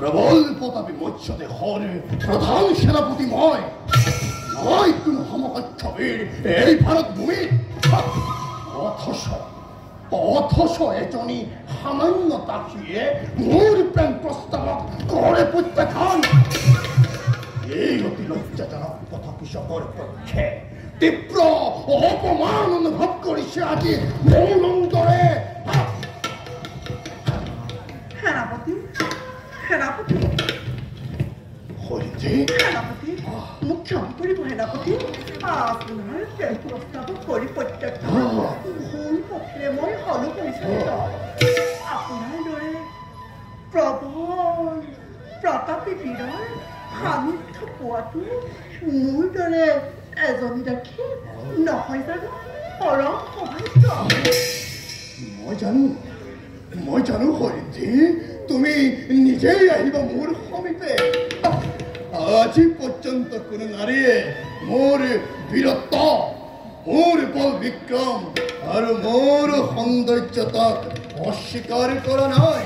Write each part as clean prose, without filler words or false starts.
প্ৰবল প্ৰতাপী মৎস্যতে হৰ প্ৰধান সেনাপতি ময় নয় কোনো সমকক্ষবীৰ এই ভাৰত ভূমি অথচ এজনী সামান্য তাকিয়ে মোৰ প্ৰেম প্ৰস্তাৱক কৰে প্ৰত্যাখ্যান এই অতি লজ্জাজনক কথা কৃষকৰ পক্ষে তীব্ৰ অপমান অনুভৱ কৰিছে আজি মোৰ অন্তৰে সেনাপতি সেনাপতি সেনাপতি মোক ক্ষমা কৰিব সেনাপতি আপোনাৰ প্ৰেম প্ৰস্তাৱ কৰি প্ৰত্যাখ্যান ভুল পথেৰে মই হলো পৰিচালিত আপোনাৰ দৰে প্ৰবল প্ৰতাপী বীৰৰ সামৰ্থ্য পোৱাটো মোৰ দৰে এজনী ৰাখি নহয় জানো পৰম সৌভাগ্য মই জানো হৰিণী তুমি নিজেই আহিবা মোৰ সমীপে আজি পৰ্যন্ত কোনো নাৰীয়ে মোৰ বীৰত্ব মোৰ বল বিক্ৰম আৰু মোৰ সৌন্দৰ্যতাক অস্বীকাৰ কৰা নাই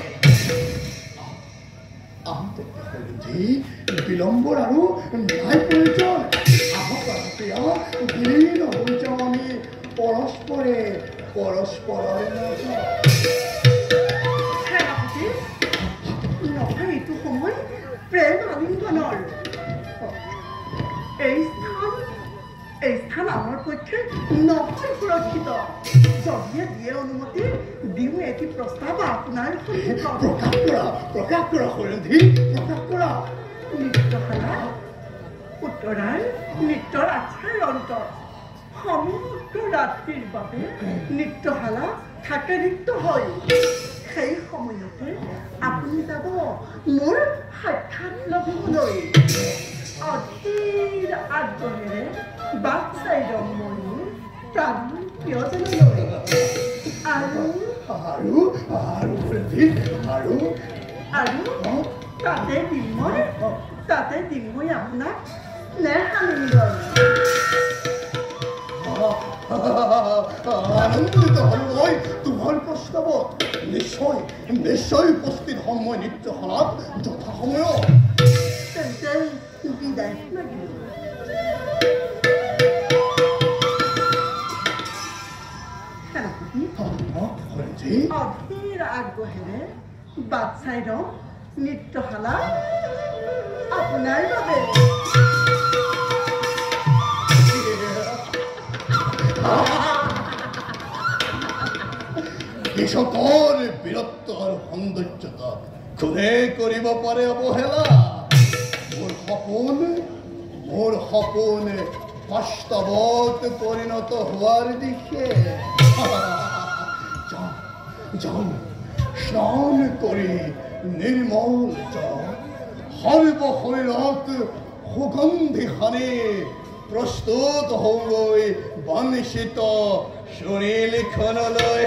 বিলম্বৰ আৰু নাই প্ৰয়োজন আহক বিলীন হৈ যাওঁ আমি পৰস্পৰে পৰস্পৰৰ নহয় এইটো সময় প্ৰেম আলিংগনৰ এই স্থান আমাৰ পক্ষে নহয় সুৰক্ষিত যদিহে দিয়ে অনুমতি দিওঁ এটি প্ৰস্তাৱ আপোনাৰ প্ৰকাশ কৰা হৰিণী প্ৰকাশ কৰা নৃত্যশালা উত্তৰাৰ নৃত্যৰ আশ্ৰয় অন্তৰ সমগ্ৰ ৰাত্ৰিৰ বাবে নৃত্যশালা থাকে ৰিক্ত হয় সেই সময়তে আপুনি যাব মোৰ সাক্ষাৎ লভিবলৈ অধীৰ আগ্ৰহেৰে বাট চাই ৰম মই প্ৰাণ প্ৰিয়জনলৈ আৰু তাতে দিম মই আপোনাক স্নেহ আলিংগন আনন্দিত হলো মই তোমাৰ প্ৰস্তাৱত নিশ্চয় উপস্থিত হম মই নৃত্যশালাত যথা সময়ত তেন্তে বিদায় লাগিব অধীৰ আগ্ৰহেৰে বাট চাই ৰম নৃত্যশালা আপোনাৰ বাবে কৃষকৰ বীৰত্ব আৰু সৌন্দৰ্যতা কোনে কৰিব পাৰে অৱহেলা মোৰ সপোন বাস্তৱত পৰিণত হোৱাৰ দিশে যাওঁ স্নান কৰি নিৰ্মল সৰ্বশৰীৰত সুগন্ধি সানি প্ৰস্তুত হওঁগৈ বাঞ্ছিত সুনীলখনলৈ